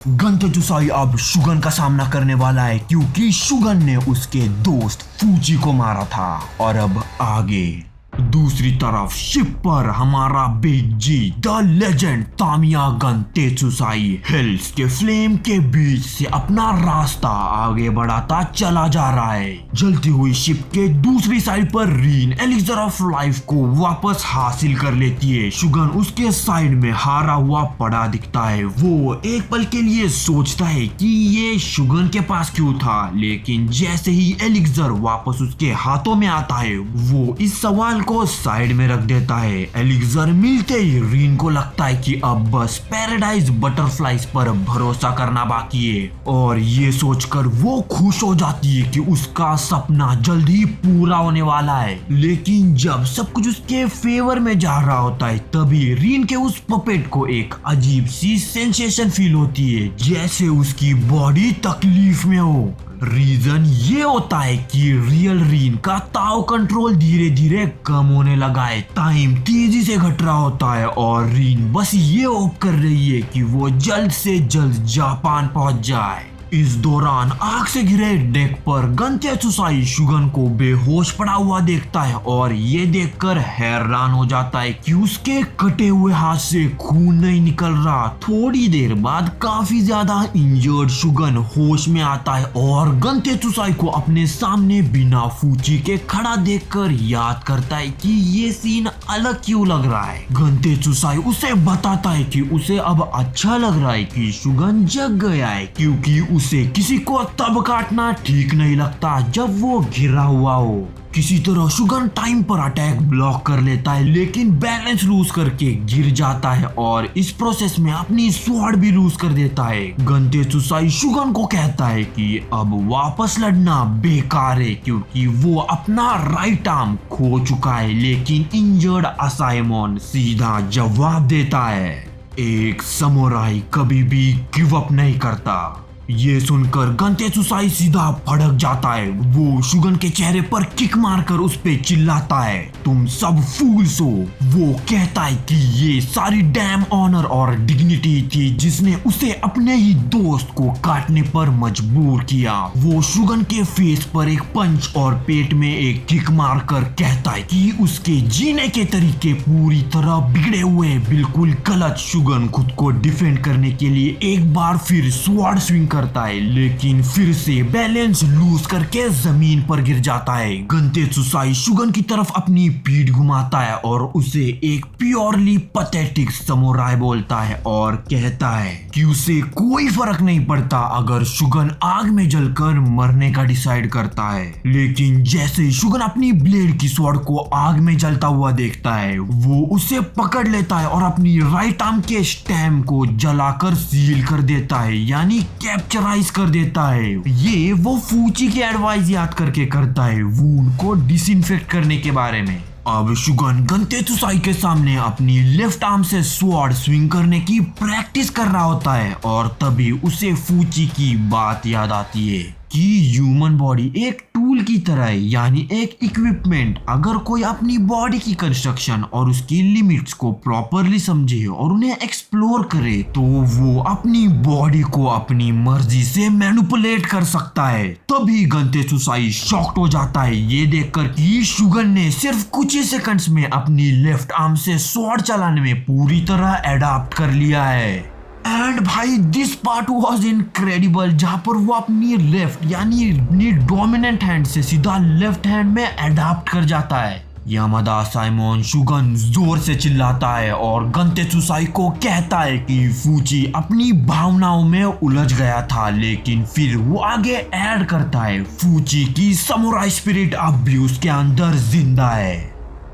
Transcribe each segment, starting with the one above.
गंतेचुसाई अब शुगन का सामना करने वाला है क्योंकि शुगन ने उसके दोस्त फूची को मारा था। और अब आगे दूसरी तरफ शिप पर हमारा बिग जी द लेजेंड तामिया गंतेचुसाई हिल्स के फ्लेम के बीच से अपना रास्ता आगे बढ़ाता चला जा रहा है। जलती हुई शिप के दूसरी साइड पर रीन एलिक्सर ऑफ लाइफ को वापस हासिल कर लेती है। शुगन उसके साइड में हारा हुआ पड़ा दिखता है। वो एक पल के लिए सोचता है कि ये शुगन के पास क्यों था, लेकिन जैसे ही एलिक्सर वापस उसके हाथों में आता है वो इस सवाल को साइड में रख देता है। एलिक्सर मिलते ही रीन को लगता है कि अब बस पैराडाइज बटरफ्लाइज पर भरोसा करना बाकी है और ये सोचकर वो खुश हो जाती है कि उसका सपना जल्द ही पूरा होने वाला है। लेकिन जब सब कुछ उसके फेवर में जा रहा होता है तभी रीन के उस पपेट को एक अजीब सी सेंसेशन फील होती है, जैसे उसकी बॉडी तकलीफ में हो। रीजन ये होता है कि रियल रीन का ताव कंट्रोल धीरे धीरे कम होने लगा है। टाइम तेजी से घट रहा होता है और रीन बस ये होप कर रही है कि वो जल्द से जल्द जापान पहुंच जाए। इस दौरान आग से घिरे डेक पर गंतेचुसाई शुगन को बेहोश पड़ा हुआ देखता है और ये देखकर हैरान हो जाता है कि उसके कटे हुए हाथ से खून नहीं निकल रहा। थोड़ी देर बाद काफी ज्यादा इंजर्ड शुगन होश में आता है और गंतेचुसाई को अपने सामने बिना फूची के खड़ा देखकर याद करता है कि ये सीन अलग क्यों लग रहा है। गंतेचुसाई उसे बताता है कि उसे अब अच्छा लग रहा है कि शुगन जग गया है, क्योंकि उसे किसी को तब काटना ठीक नहीं लगता जब वो घिरा हुआ हो। किसी तरह शुगन टाइम पर अटैक ब्लॉक कर लेता है, लेकिन बैलेंस लूज करके गिर जाता है और इस प्रोसेस में अपनी स्वॉर्ड भी लूज कर देता है। गंतेचुसाई शुगन को कहता है कि अब वापस लड़ना बेकार है क्योंकि वो अपना राइट आर्म खो चुका है। लेकिन इंजर्ड असाइमोन सीधा जवाब देता है, एक समुराई कभी भी गिव अप नहीं करता। ये सुनकर गंतेचुसाई सीधा भड़क जाता है। वो शुगन के चेहरे पर किक मारकर उस पे चिल्लाता है, तुम सब फूल्स हो। वो कहता है कि ये सारी डैम ऑनर और डिग्निटी थी जिसने उसे अपने ही दोस्त को काटने पर मजबूर किया। वो शुगन के फेस पर एक पंच और पेट में एक किक मारकर कहता है कि उसके जीने के तरीके पूरी तरह बिगड़े हुए, बिल्कुल गलत। शुगन खुद को डिफेंड करने के लिए एक बार फिर स्वॉर्ड स्विंग करता है, लेकिन फिर से बैलेंस लूज करके जमीन पर गिर जाता है। गंतेचुसाई शुगन की तरफ अपनी पीठ घुमाता है और उसे एक प्योरली पैथेटिक समुराई बोलता है और कहता है कि उसे कोई फर्क नहीं पड़ता अगर शुगन आग में जलकर मरने का डिसाइड करता है। लेकिन जैसे ही शुगन अपनी ब्लेड की स्वॉर्ड को आग में जलता हुआ देखता है वो उसे पकड़ लेता है और अपनी राइट आर्म के स्टेम को जलाकर सील कर देता है, यानी कैप्चराइज कर देता है। ये वो फूची की एडवाइस याद करके करता है वूंड को डिसइंफेक्ट करने के बारे में। अब शुगन गंतेचुसाई के सामने अपनी लेफ्ट आर्म से स्वॉर्ड स्विंग करने की प्रैक्टिस कर रहा होता है और तभी उसे फूची की बात याद आती है कि ह्यूमन बॉडी एक टूल की तरह है, यानी एक इक्विपमेंट। अगर कोई अपनी बॉडी की कंस्ट्रक्शन और उसकी लिमिट्स को प्रॉपरली समझे और उन्हें एक्सप्लोर करे तो वो अपनी बॉडी को अपनी मर्जी से मैनिपुलेट कर सकता है। तभी गंतेचुसाई शॉक्ड हो जाता है ये देखकर कि शुगन ने सिर्फ कुछ ही सेकंड्स में अपनी लेफ्ट आर्म से स्वॉर्ड चलाने में पूरी तरह एडाप्ट कर लिया है। एंड भाई दिस पार्ट वाज इनक्रेडिबल, जहां पर वो अपनी लेफ्ट यानी अपनी डोमिनेंट हैंड से सीधा लेफ्ट हैंड में एडाप्ट कर जाता है। यामादा साइमन शुगन जोर से चिल्लाता है और गंतेचुसाई को कहता है कि फूची अपनी भावनाओं में उलझ गया था, लेकिन फिर वो आगे ऐड करता है फूची की समुराई स्पिरिट अब भी उसके अंदर जिंदा है।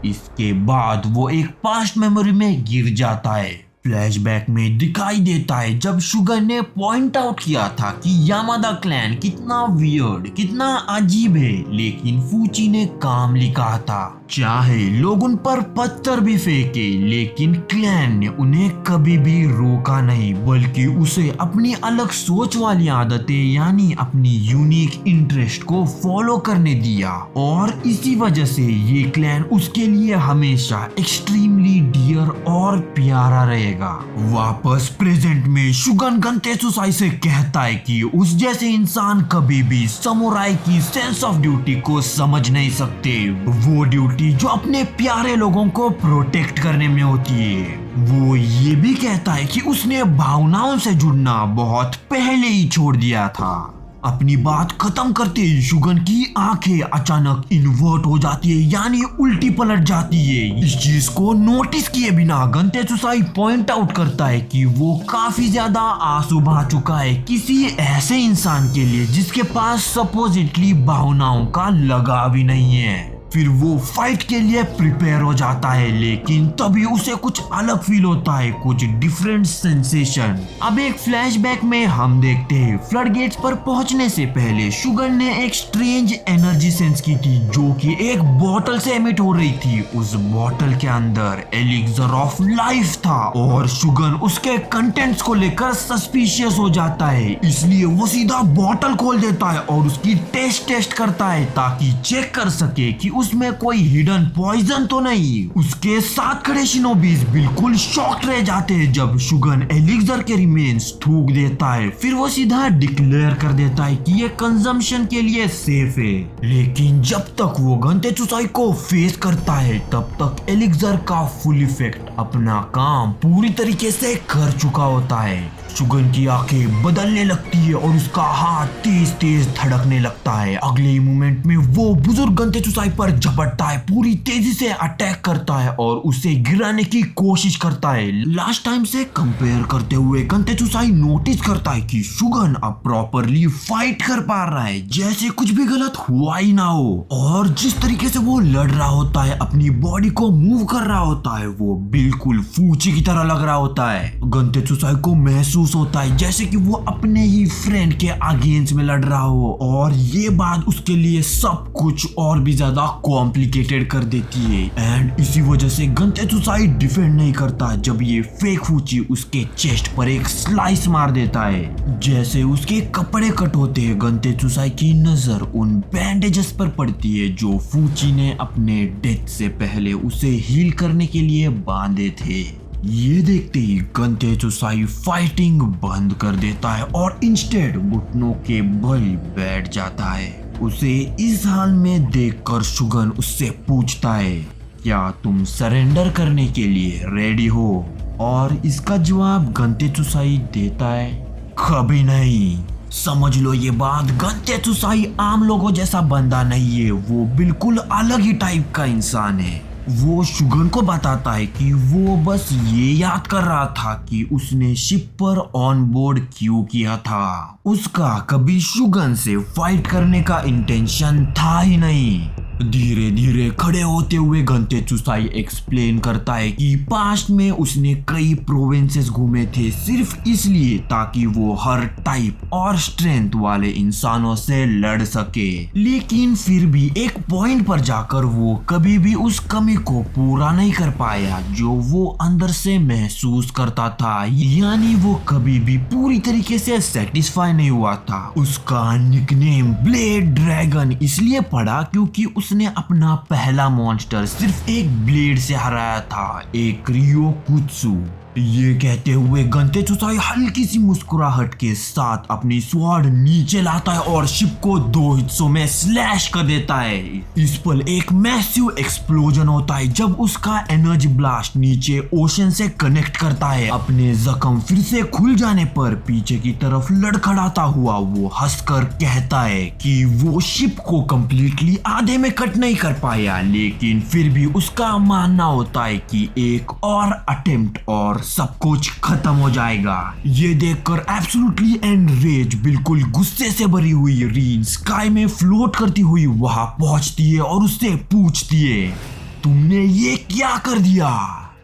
इसके बाद वो एक पास्ट मेमोरी में गिर जाता है। फ्लैशबैक में दिखाई देता है जब शुगन ने पॉइंट आउट किया था कि यामादा क्लैन कितना वियर्ड, कितना अजीब है, लेकिन फूची ने कामली कहा था चाहे लोग उन पर पत्थर भी फेंके लेकिन क्लैन ने उन्हें कभी भी रोका नहीं, बल्कि उसे अपनी अलग सोच वाली आदतें यानी अपनी यूनिक इंटरेस्ट को फॉलो करने दिया। और इसी वजह से ये क्लैन उसके लिए हमेशा एक्सट्रीमली डियर और प्यारा रहेगा। जाएगा। वापस प्रेजेंट में शुगन गंतेसुसाई से कहता है कि उस जैसे इंसान कभी भी समुराई की सेंस ऑफ ड्यूटी को समझ नहीं सकते। वो ड्यूटी जो अपने प्यारे लोगों को प्रोटेक्ट करने में होती है। वो ये भी कहता है कि उसने भावनाओं से जुड़ना बहुत पहले ही छोड़ दिया था। अपनी बात खत्म करते ही शुगन की आंखें अचानक इन्वर्ट हो जाती है, यानी उल्टी पलट जाती है। इस चीज को नोटिस किए बिना गंतेसुसाई पॉइंट आउट करता है कि वो काफी ज्यादा आंसू बहा चुका है किसी ऐसे इंसान के लिए जिसके पास सपोजिटली भावनाओं का लगाव ही नहीं है। फिर वो फाइट के लिए प्रिपेयर हो जाता है, लेकिन तभी उसे कुछ अलग फील होता है, कुछ डिफरेंट सेंसेशन। अब एक फ्लैशबैक में हम देखते हैं फ्लड गेट्स पर पहुंचने से पहले शुगन ने एक स्ट्रेंज एनर्जी सेंस की थी जो कि एक बोतल से एमिट हो रही थी। उस बोतल के अंदर एलिक्सर ऑफ लाइफ था और शुगन उसके कंटेंट्स को लेकर सस्पिशियस हो जाता है, इसलिए वो सीधा बोतल खोल देता है और उसकी टेस्ट करता है ताकि चेक कर सके कि उसमें कोई हिडन पॉइजन तो नहीं। उसके साथ खड़े शिनोबीज बिल्कुल शॉक्ड रह जाते हैं जब शुगन एलिक्सर के रिमेन्स थूक देता है। फिर वो सीधा डिक्लेयर कर देता है कि ये कंजम्पशन के लिए सेफ है। लेकिन जब तक वो गंतेसुसाई को फेस करता है तब तक एलिक्सर का फुल इफेक्ट अपना काम पूरी तरीके से कर चुका होता है। शुगन की आंखें बदलने लगती है और उसका हाथ तेज तेज धड़कने लगता है। अगले ही मोमेंट में वो बुजुर्ग गंतेसुसाई पर झपटता है, पूरी तेजी से अटैक करता है और उसे गिराने की कोशिश करता है। लास्ट टाइम से कंपेयर करते हुए गंतेसुसाई नोटिस करता है कि शुगन अब प्रॉपरली फाइट कर पा रहा है, जैसे कुछ भी गलत हुआ ही ना हो। और जिस तरीके से वो लड़ रहा होता है, अपनी बॉडी को मूव कर रहा होता है, वो बिल्कुल फूची की तरह लग रहा होता है। गंतेसुसाई को महसूस होता है जैसे कि वो अपने ही फ्रेंड के अगेंस्ट में लड़ रहा हो, और ये बात उसके लिए सब कुछ और भी ज्यादा कॉम्प्लिकेटेड कर देती है। एंड इसी वजह से गंतेसुसाई डिफेंड नहीं करता जब ये फेक फूची उसके चेस्ट पर एक स्लाइस मार देता है। जैसे उसके कपड़े कट होते हैं, गंतेसुसाई की नजर उन बैंडेजेस पर पड़ती है जो फूची ने अपने डेथ से पहले उसे हील करने के लिए बांधे थे। ये देखते ही गंतेसुसाई फाइटिंग बंद कर देता है और इंस्टेड घुटनों के बल बैठ जाता है। उसे इस हाल में देखकर शुगन उससे पूछता है, क्या तुम सरेंडर करने के लिए रेडी हो? और इसका जवाब गंतेसुसाई देता है, कभी नहीं। समझ लो ये बात, गंतेसुसाई आम लोगों जैसा बंदा नहीं है, वो बिल्कुल अलग ही टाइप का इंसान है। वो शुगन को बताता है कि वो बस ये याद कर रहा था कि उसने शिप पर ऑन बोर्ड क्यों किया था। उसका कभी शुगन से फाइट करने का इंटेंशन था ही नहीं। धीरे धीरे खड़े होते हुए गंतेसुसाई एक्सप्लेन करता है कि पास्ट में उसने कई प्रोविंसेस घूमे थे सिर्फ इसलिए ताकि वो हर टाइप और स्ट्रेंथ वाले इंसानों से लड़ सके, लेकिन फिर भी एक पॉइंट पर जाकर वो कभी भी उस कमी को पूरा नहीं कर पाया जो वो अंदर से महसूस करता था, यानी वो कभी भी पूरी तरीके से सेटिस्फाई नहीं हुआ था। उसका निकनेम ब्लेड ड्रैगन इसलिए पड़ा क्योंकि उसने अपना पहला मॉन्स्टर सिर्फ एक ब्लेड से हराया था, एक रियोकुत्सु। ये कहते हुए गंतेसुसाई हल्की सी मुस्कुराहट के साथ अपनी स्वॉर्ड नीचे लाता है और शिप को दो हिस्सों में स्लैश कर देता है। इस पल एक मैसिव एक्सप्लोजन होता है जब उसका एनर्जी ब्लास्ट नीचे ओशन से कनेक्ट करता है। अपने जख्म फिर से खुल जाने पर पीछे की तरफ लड़खड़ाता हुआ वो हंसकर कहता है कि वो शिप को कंप्लीटली आधे में कट नहीं कर पाया, लेकिन फिर भी उसका मानना होता है कि एक और अटेम्प्ट और सब कुछ खत्म हो जाएगा। ये देखकर एब्सोल्युटली एनरेज बिल्कुल गुस्से से भरी हुई रीन स्काई में फ्लोट करती हुई वहां पहुंचती है और उससे पूछती है, तुमने ये क्या कर दिया?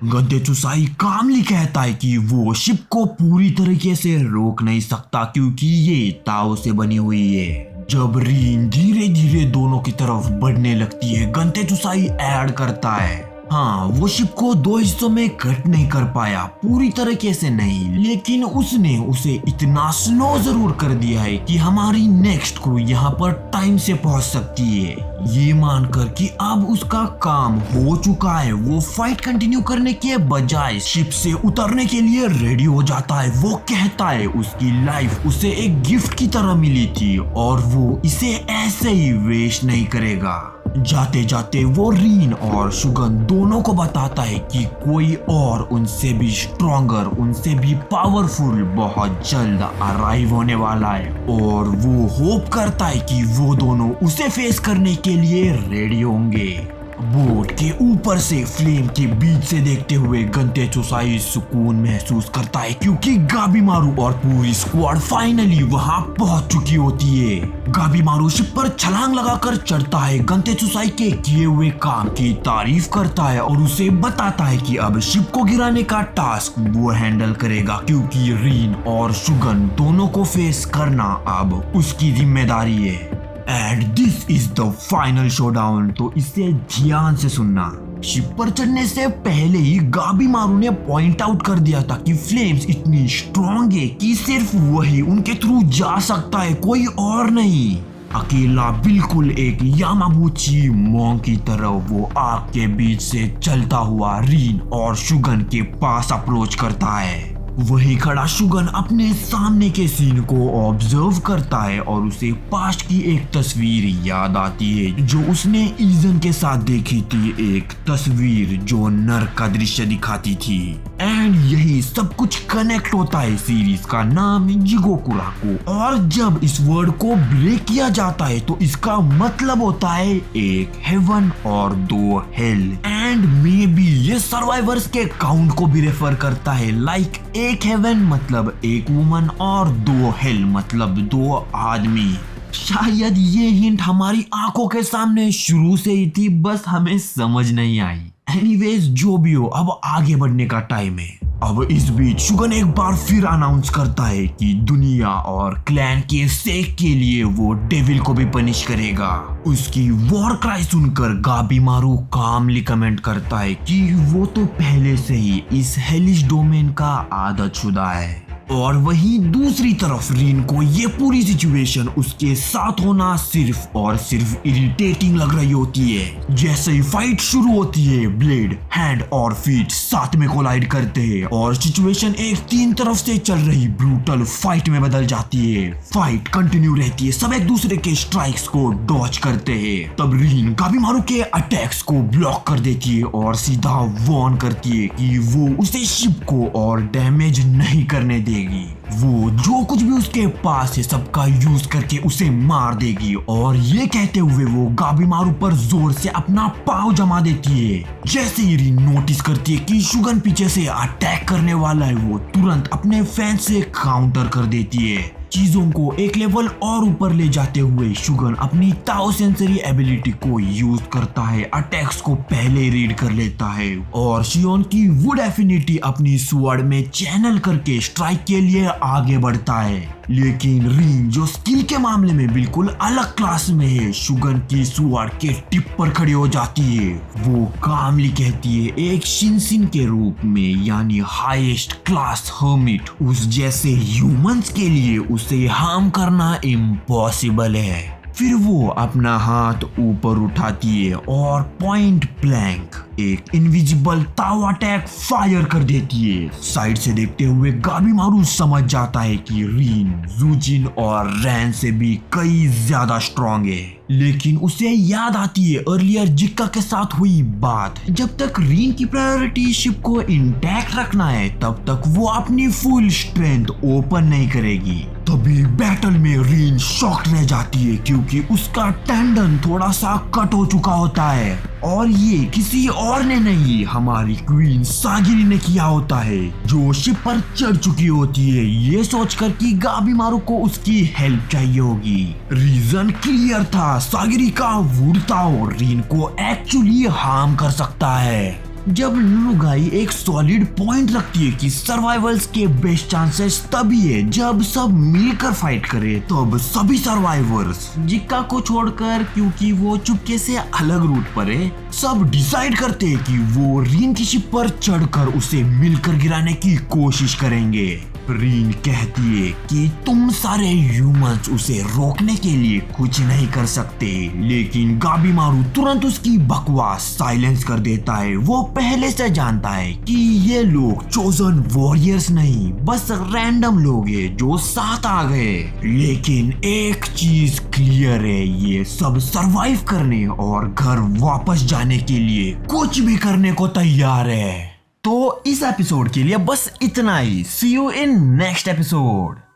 गंतेसुसाई कामली कहता है कि वो शिप को पूरी तरीके से रोक नहीं सकता क्योंकि ये ताओ से बनी हुई है। जब रीन धीरे धीरे दोनों की तरफ बढ़ने लगती है, गंतेसुसाई ऐड करता है, हाँ, वो शिप को 2 हिस्सों में कट नहीं कर पाया, पूरी तरीके से नहीं, लेकिन उसने उसे इतना स्लो जरूर कर दिया है कि हमारी नेक्स्ट क्रू यहाँ पर टाइम से पहुंच सकती है। ये मानकर कि अब उसका काम हो चुका है, वो फाइट कंटिन्यू करने के बजाय शिप से उतरने के लिए रेडी हो जाता है। वो कहता है उसकी लाइफ उसे एक गिफ्ट की तरह मिली थी और वो इसे ऐसे ही वेस्ट नहीं करेगा। जाते जाते वो रीन और शुगन दोनों को बताता है कि कोई और उनसे भी स्ट्रॉन्गर, उनसे भी पावरफुल बहुत जल्द अराइव होने वाला है और वो होप करता है कि वो दोनों उसे फेस करने के लिए रेडी होंगे। बोट के ऊपर से फ्लेम के बीच से देखते हुए गंते चुसाई सुकून महसूस करता है क्योंकि गाबीमारू और पूरी स्क्वाड फाइनली वहां पहुंच चुकी होती है। गाबीमारू शिप पर छलांग लगाकर चढ़ता है, गंते चुसाई के किए हुए काम की तारीफ करता है और उसे बताता है कि अब शिप को गिराने का टास्क वो हैंडल करेगा क्योंकि रीन और शुगन दोनों को फेस करना अब उसकी जिम्मेदारी है। And this is the final showdown. तो इसे ध्यान से सुनना। शिप पर चढ़ने से पहले ही गाबीमारू ने पॉइंट आउट कर दिया था कि फ्लेम्स इतनी स्ट्रॉन्ग है कि सिर्फ वही उनके थ्रू जा सकता है, कोई और नहीं। अकेला बिल्कुल एक यामाबूची मॉन्क की तरह वो आग के बीच से चलता हुआ रीन और शुगन के पास अप्रोच करता है। वही खड़ा शुगन अपने सामने के सीन को ऑब्जर्व करता है और उसे पास्ट की एक तस्वीर याद आती है जो उसने ईजन के साथ देखी थी, एक तस्वीर जो नर्क का दृश्य दिखाती थी। एंड यही सब कुछ कनेक्ट होता है सीरीज का नाम जिगोकुराको। और जब इस वर्ड को ब्रेक किया जाता है तो इसका मतलब होता है एक हेवन और 2 हेल। एंड मे बी ये सर्वाइवर्स के काउंट को भी रेफर करता है, लाइक एक हेवन मतलब एक वुमन और 2 हेल मतलब 2 आदमी। शायद ये हिंट हमारी आंखों के सामने शुरू से ही थी, बस हमें समझ नहीं आई। एनीवेज जो भी हो, अब आगे बढ़ने का टाइम है। अब इस बीच शुगन एक बार फिर अनाउंस करता है कि दुनिया और क्लैन के सेक के लिए वो डेविल को भी पनिश करेगा। उसकी वॉर क्राई सुनकर गाबीमारू कामली कमेंट करता है कि वो तो पहले से ही इस हेलिश डोमेन का आदतशुदा है। और वहीं दूसरी तरफ रीन को ये पूरी सिचुएशन उसके साथ होना सिर्फ और सिर्फ इरिटेटिंग लग रही होती है। जैसे ही फाइट शुरू होती है, ब्लेड, हैंड और फीट साथ में कोलाइड करते हैं और सिचुएशन एक 3 तरफ से चल रही ब्रूटल फाइट में बदल जाती है। फाइट कंटिन्यू रहती है, सब एक दूसरे के स्ट्राइक्स को डॉज करते हैं। तब रीन गाबीमारू के अटैक्स को ब्लॉक कर देती है और सीधा वार्न करती है कि वो उसे शिप को और डैमेज नहीं करने देगी। वो जो कुछ भी उसके पास है सबका यूज करके उसे मार देगी। और ये कहते हुए वो गाबीमारू पर जोर से अपना पांव जमा देती है। जैसे ही रीन नोटिस करती है कि शुगन पीछे से अटैक करने वाला है, वो तुरंत अपने फैन से काउंटर कर देती है। चीजों को एक लेवल और ऊपर ले जाते हुए शुगन अपनी ताओ सेंसरी एबिलिटी को यूज करता है, अटैक्स को पहले रीड कर लेता है और शियोन की वुड एफिनिटी अपनी स्वॉर्ड में चैनल करके स्ट्राइक के लिए आगे बढ़ता है। लेकिन रीन जो स्किल के मामले में बिल्कुल अलग क्लास में है, शुगन की स्वॉर्ड के टिप पर खड़ी हो जाती है। वो कामली कहती है एक शिनशिन के रूप में, यानी हाईएस्ट क्लास हर्मिट, उस जैसे ह्यूमंस के लिए उसे हार्म करना इम्पॉसिबल है। फिर वो अपना हाथ ऊपर उठाती है और पॉइंट ब्लैंक एक इनविजिबल ताओ अटैक फायर कर देती है। साइड से देखते हुए गाबीमारू समझ जाता है कि रीन, ज़ूजिन और रैन से भी कई ज्यादा स्ट्रॉन्ग है। लेकिन उसे याद आती है अर्लियर जिक्का के साथ हुई बात। जब तक रीन की प्रायोरिटी शिप को इंटैक्ट रखना है तब तक वो अपनी फुल स्ट्रेंथ ओपन नहीं करेगी। तभी बैटल में रीन शॉक्ड रह जाती है क्योंकि उसका टेंडन थोड़ा सा कट हो चुका होता है और ये किसी और ने नहीं, हमारी क्वीन सागिरी ने किया होता है, जो शिप पर चढ़ चुकी होती है ये सोचकर कि गाबीमारू को उसकी हेल्प चाहिए होगी। रीजन क्लियर था, सागिरी का वुड ताओ रीन को एक्चुअली हार्म कर सकता है। जब नुगाई एक सॉलिड पॉइंट रखती है कि सर्वाइवल्स के बेस्ट चांसेस तभी है जब सब मिलकर फाइट करे। तब सभी सर्वाइवर्स जिक्का को छोड़कर, क्योंकि वो चुपके से अलग रूट पर है, सब डिसाइड करते हैं कि वो रीन की शिप पर चढ़कर उसे मिलकर गिराने की कोशिश करेंगे। रीन कहती है कि तुम सारे ह्यूमंस उसे रोकने के लिए कुछ नहीं कर सकते, लेकिन गाबीमारू तुरंत उसकी बकवास साइलेंस कर देता है। वो पहले से जानता है कि ये लोग चोजन वॉरियर्स नहीं, बस रैंडम लोग हैं जो साथ आ गए। लेकिन एक चीज क्लियर है, ये सब सरवाइव करने और घर वापस जाने के लिए कुछ भी करने को तैयार है। तो इस एपिसोड के लिए बस इतना ही। सी यू इन नेक्स्ट एपिसोड।